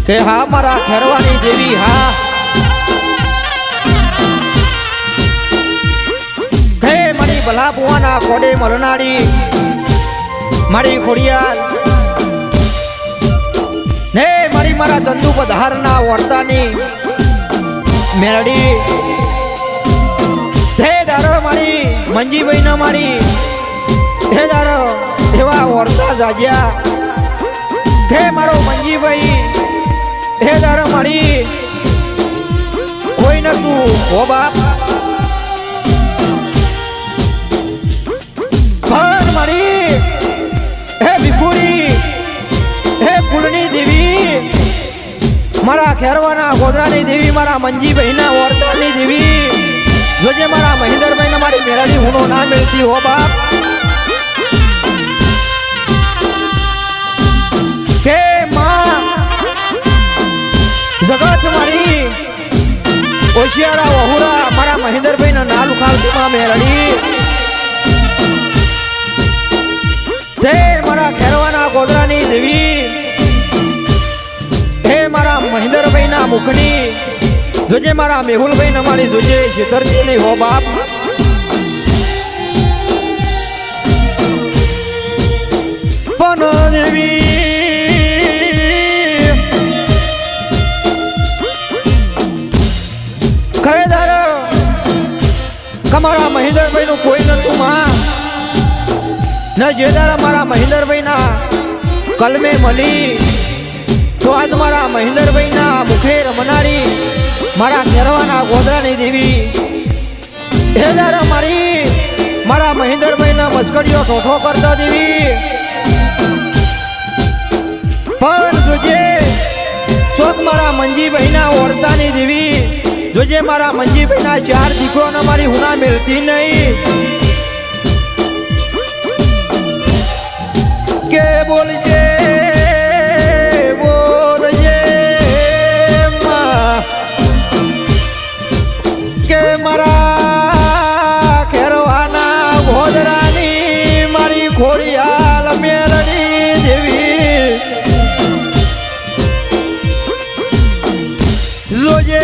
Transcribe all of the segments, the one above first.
કે હા મારા ખેરવાની દેવી હા હે મારી ભલા બુવાના કોડે મરનારી મારી ખોડિયાલ ને મારી મારા ચંદુ પધારના વર્તાની મેરડી હે દારો મારી મંજીભાઈ ના મારી હે દારો એવા વર્તા જાગ્યા હે મારો મંજીભાઈ હે દારો મારી કોઈ નતું હો બાપ પણ મારી હે વિપુરી હે ફૂલની દેવી મારા ખેરવાના ગોધરાની દેવી મારા મંજીભાઈ ના વર્તાની દેવી જોજે મારા મહેન્દ્રભાઈ ને મારી મેળાની હુનો ના મળતી હો બાપ કે માં જગત મારી ઓશિયારા વહુરા મારા મહેન્દ્રભાઈ ના નાલ ઉખાડતી માં મેળાની તે મારા ખેરવાના ગોધરાની દેવી હે મારા મહેન્દ્રભાઈ ના મુખની જોજે મારા મેહુલભાઈ ને મારી જોજે છેતરતી નહીં હો બાપ પણ દેવી ખરેદાર તમારા મહેન્દ્રભાઈ નું કોઈ નતું માં ન જેદાર મારા મહેન્દ્રભાઈ ના કલમે મળી તો આજ મારા મહેન્દ્રભાઈ ના મુખે રમનારી મારા ખેરવાના ગોધરાની દેવી હે દારા મારી મારા મહેન્દ્રભાઈ ના મસ્કડીઓ ઠોઠો કરતા દેવી પણ જોજે ચોક મારા મંજીભાઈ ના ઓરતાની દેવી જોજે મારા મંજીભાઈ ના 4 દીકરો ને મારી હુના મેળતી નહીં કે બોલજે કે મારા ખેરવાના ગોધરાની મારી ખોડિયાલ મેલડી દેવી જોજે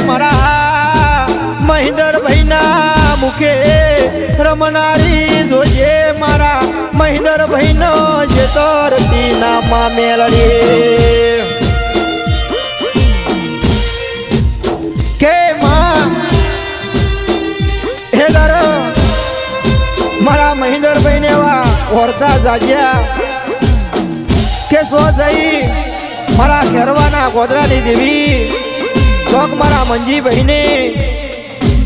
મારા મહેન્દ્રભાઈ ના મુખે રમનારી જોજે મારા મહેન્દ્રભાઈ નો જેતરતી નામા મેલડી કે મારા મહેન્દ્રભાઈ ને એવા ઓરતા જાગ્યા કે સો જઈ મારા ખેરવાના ગોધરાની દેવી ચોક મારા મંજીભાઈ ને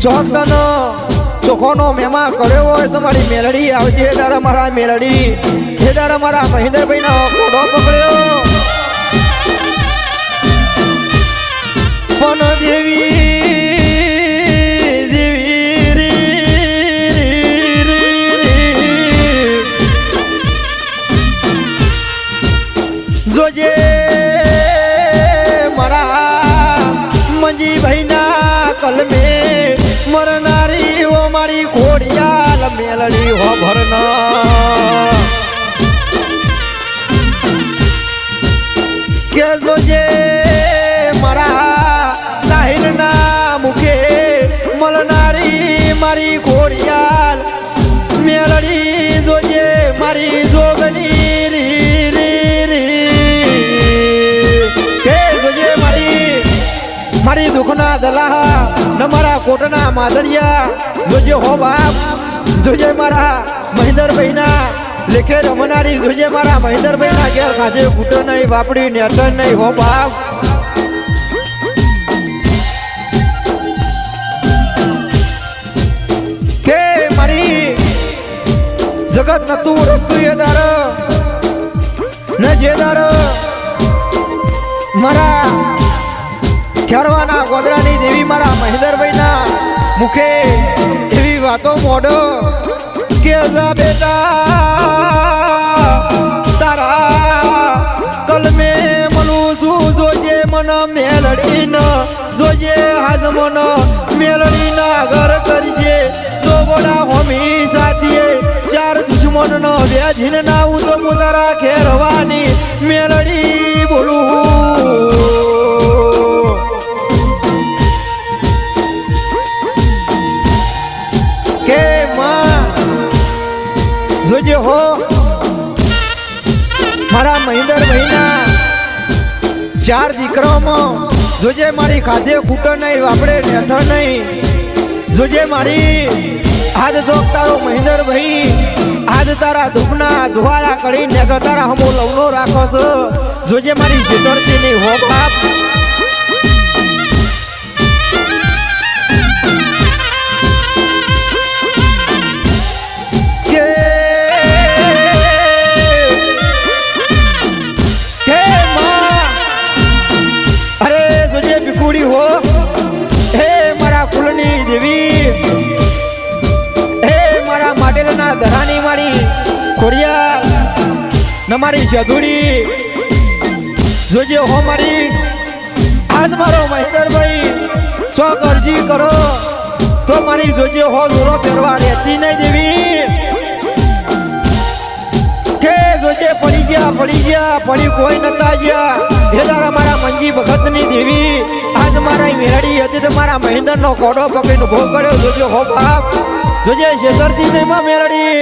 ચોક તનો ચોખોનો મેમા કર્યો હોય તો મારી મેલડી આવજે તારા મારા મેલડી એ તારા મારા મહેન્દ્રભાઈ નો કોડો પકડ્યો પણ દેવી જોજે મારા મંજીભાઈ ના કલમે મરનારી ઓ મારી ખોડિયાલ મેલડી હો ભરના કે જોજે મારા સાહિલ ના મુખે મળનારી મારી ખોડિયાલ મેલડી જોજે મારી જોગની મારી દુખના દલાહા ન મારા કોટના માદરિયા જોજે હો બાપ જોજે મારા મહેન્દ્રભાઈ ના લેખે રમનારી જોજે મારા મહેન્દ્રભાઈ ના ઘેર ખાજે ફૂટો નહીં વાપડી નેટ નહીં હો બાપ કે મારી જગત નતું ઓળખતું એ દાર ન જે દાર મારા ખેરવાના ગોધરાની દેવી મારા મહેન્દ્રભાઈ ના મુખે એવી વાતો મોડો કે જા બેટા તારા કલમે મલું છું જોજે મન મેલડી ન જોજે હાજ મન મેલડી ના ઘર કરજે જો બોડા હોમી સાથીએ 4 દુશ્મન નો વેજીન ના ઉદમ તારા ખેરવાની મેલડી બોલું જોજે હો મારા મહિન્દર ભાઈના 4 દીકરાઓમાં જોજે મારી ખાધે કૂટર નહીં વાપડે નેઠો નહીં જોજે મારી આજ જોગ તારો મહિન્દર ભાઈ આજ તારા દુઃખના ધુવાળા કરી ને તારા હમો લવનો રાખો છો જોજે મારી છેતરતી નહીં હો બાપ ધરાની મારી ખોડિયા નમારી જધુડી જોજે હો મારી આજ મારો મહેન્દ્રભાઈ શોખ અરજી કરો તો મારી જોજે હો દોરો ફેરવા રહેતી નહીં દેવી કે જોજે પડી પડી કોઈ નતા ગયા હે તારા મારા મંજી ભગતની દેવી આજ મારા મેરડી હતી તો મારા મહેન્દ્રનો કોડો પકડીને ભોગ કર્યો જોજે હો બાપ જોજે શેતરતી નહીં માં મેરડી